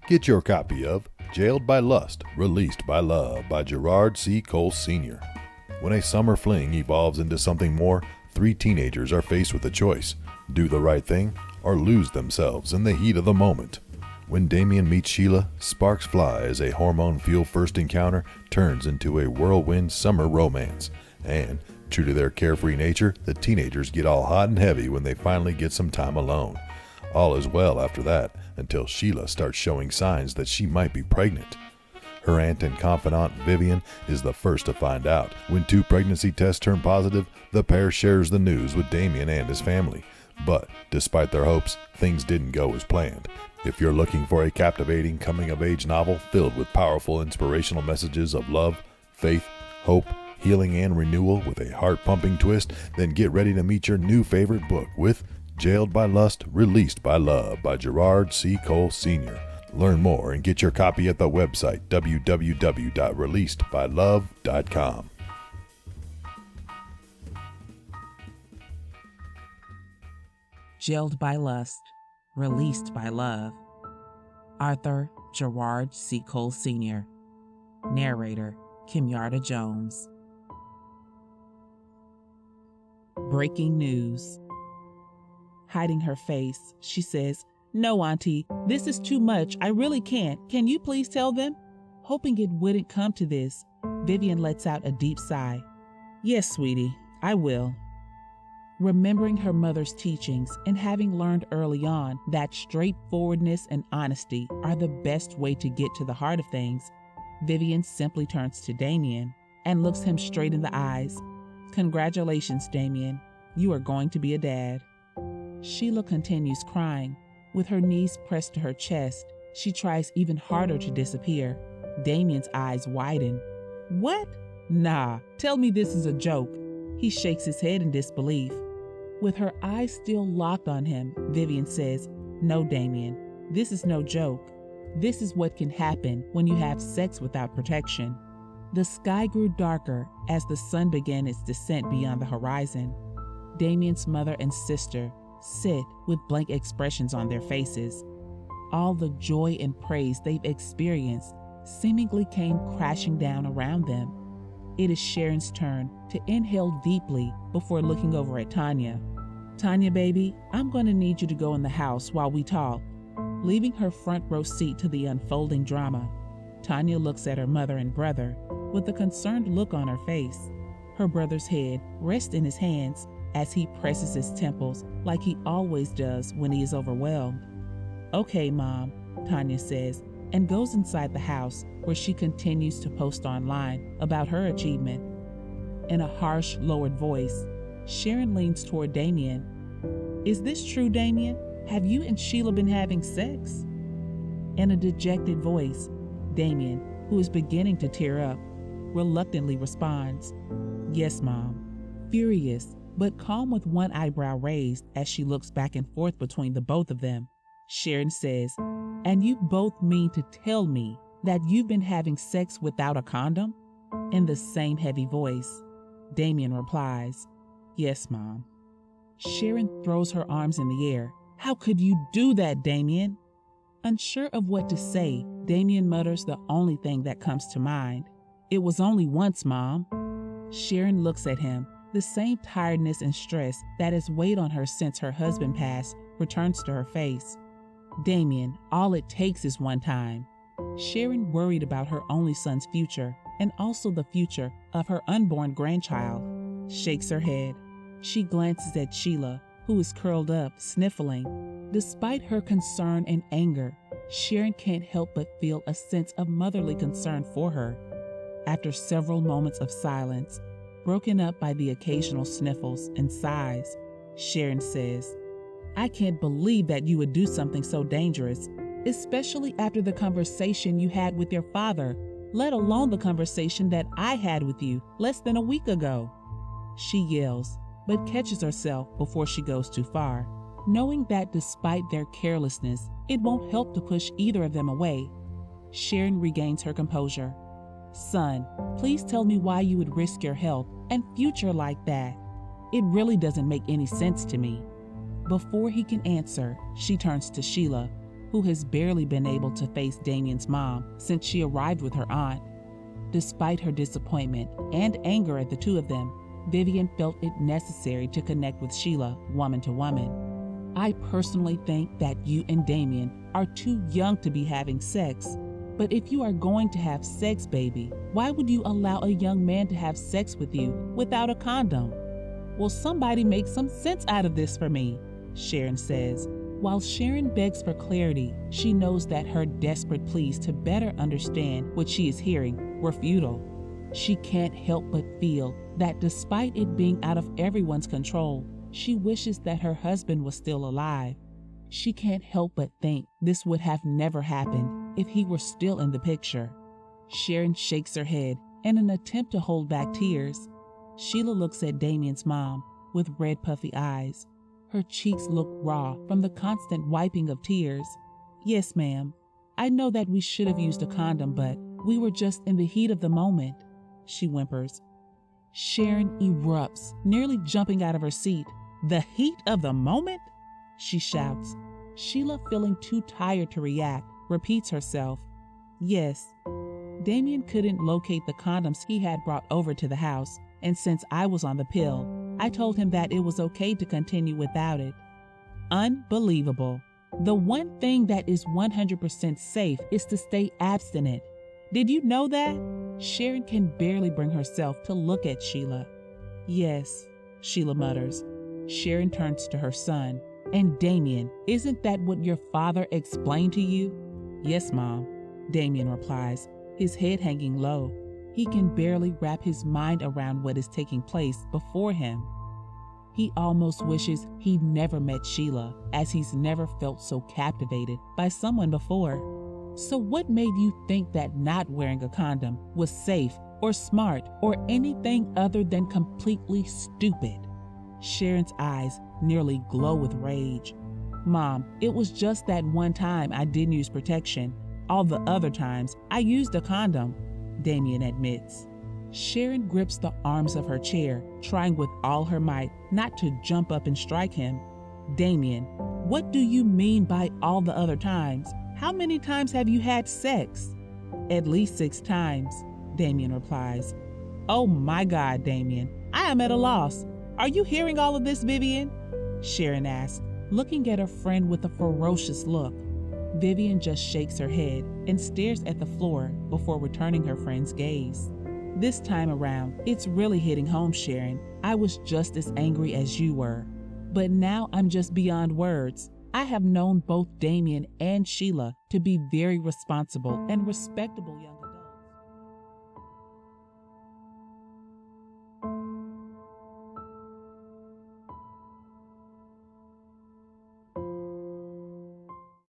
Get your copy of Jailed by Lust, Released by Love by Gerard C. Cole Sr. When a summer fling evolves into something more, three teenagers are faced with a choice: do the right thing or lose themselves in the heat of the moment. When Damien meets Sheila, sparks fly as a hormone-fueled first encounter turns into a whirlwind summer romance. And, true to their carefree nature, the teenagers get all hot and heavy when they finally get some time alone. All is well after that, until Sheila starts showing signs that she might be pregnant. Her aunt and confidant Vivian is the first to find out. When 2 pregnancy tests turn positive, the pair shares the news with Damien and his family. But, despite their hopes, things didn't go as planned. If you're looking for a captivating coming-of-age novel filled with powerful inspirational messages of love, faith, hope, healing, and renewal with a heart-pumping twist, then get ready to meet your new favorite book with Jailed by Lust, Released by Love by Gerard C. Cole Sr. Learn more and get your copy at the website www.releasedbylove.com. Jailed by Lust, Released by Love. Author Gerard C. Cole Sr. Narrator Kimyarda Jones. Breaking news. Hiding her face, she says, "No, Auntie, this is too much. I really can't. Can you please tell them?" Hoping it wouldn't come to this, Vivian lets out a deep sigh. "Yes, sweetie, I will." Remembering her mother's teachings and having learned early on that straightforwardness and honesty are the best way to get to the heart of things, Vivian simply turns to Damien and looks him straight in the eyes. "Congratulations, Damien. You are going to be a dad." Sheila continues crying. With her knees pressed to her chest, she tries even harder to disappear. Damien's eyes widen. "What? Nah, tell me this is a joke." He shakes his head in disbelief. With her eyes still locked on him, Vivian says, "No, Damien, this is no joke. This is what can happen when you have sex without protection." The sky grew darker as the sun began its descent beyond the horizon. Damien's mother and sister sit with blank expressions on their faces. All the joy and praise they've experienced seemingly came crashing down around them. It is Sharon's turn to inhale deeply before looking over at Tanya. "Tanya, baby, I'm going to need you to go in the house while we talk." Leaving her front row seat to the unfolding drama, Tanya looks at her mother and brother with a concerned look on her face. Her brother's head rests in his hands as he presses his temples like he always does when he is overwhelmed. "Okay, Mom," Tanya says, and goes inside the house where she continues to post online about her achievement. In a harsh, lowered voice, Sharon leans toward Damien. "Is this true, Damien? Have you and Sheila been having sex?" In a dejected voice, Damien, who is beginning to tear up, reluctantly responds, "Yes, Mom." Furious, but calm with one eyebrow raised as she looks back and forth between the both of them, Sharon says, "And you both mean to tell me that you've been having sex without a condom?" In the same heavy voice, Damien replies, "Yes, Mom." Sharon throws her arms in the air. "How could you do that, Damien?" Unsure of what to say, Damien mutters the only thing that comes to mind. "It was only once, Mom." Sharon looks at him. The same tiredness and stress that has weighed on her since her husband passed returns to her face. "Damien, all it takes is one time." Sharon, worried about her only son's future and also the future of her unborn grandchild, shakes her head. She glances at Sheila, who is curled up, sniffling. Despite her concern and anger, Sharon can't help but feel a sense of motherly concern for her. After several moments of silence, broken up by the occasional sniffles and sighs, Sharon says, "I can't believe that you would do something so dangerous, especially after the conversation you had with your father, let alone the conversation that I had with you less than a week ago." She yells, but catches herself before she goes too far. Knowing that despite their carelessness, it won't help to push either of them away, Sharon regains her composure. "Son, please tell me why you would risk your health and future like that. It really doesn't make any sense to me." Before he can answer, she turns to Sheila. who has barely been able to face Damien's mom since she arrived with her aunt. Despite her disappointment and anger at the two of them, Vivian felt it necessary to connect with Sheila woman to woman. I personally think that you and Damien are too young to be having sex. But if you are going to have sex, baby, why would you allow a young man to have sex with you without a condom? Will somebody make some sense out of this for me? Sharon says. While Sharon begs for clarity, she knows that her desperate pleas to better understand what she is hearing were futile. She can't help but feel that despite it being out of everyone's control, she wishes that her husband was still alive. She can't help but think this would have never happened if he were still in the picture. Sharon shakes her head in an attempt to hold back tears. Sheila looks at Damien's mom with red puffy eyes. Her cheeks look raw from the constant wiping of tears. Yes, ma'am. I know that we should have used a condom, but we were just in the heat of the moment, she whimpers. Sharon erupts, nearly jumping out of her seat. The heat of the moment? She shouts. Sheila, feeling too tired to react, repeats herself. Yes. Damien couldn't locate the condoms he had brought over to the house, and since I was on the pill, I told him that it was okay to continue without it. Unbelievable. The one thing that is 100% safe is to stay abstinent. Did you know that? Sharon can barely bring herself to look at Sheila. Yes, Sheila mutters. Sharon turns to her son. And Damien, isn't that what your father explained to you? Yes, Mom, Damien replies, his head hanging low. He can barely wrap his mind around what is taking place before him. He almost wishes he'd never met Sheila, as he's never felt so captivated by someone before. So what made you think that not wearing a condom was safe or smart or anything other than completely stupid? Sharon's eyes nearly glow with rage. Mom, it was just that one time I didn't use protection. All the other times I used a condom, Damien admits. Sharon grips the arms of her chair, trying with all her might not to jump up and strike him. Damien, what do you mean by all the other times? How many times have you had sex? At least 6 times, Damien replies. Oh my God, Damien, I am at a loss. Are you hearing all of this, Vivian? Sharon asks, looking at her friend with a ferocious look. Vivian just shakes her head and stares at the floor before returning her friend's gaze. This time around, it's really hitting home, Sharon. I was just as angry as you were. But now I'm just beyond words. I have known both Damien and Sheila to be very responsible and respectable young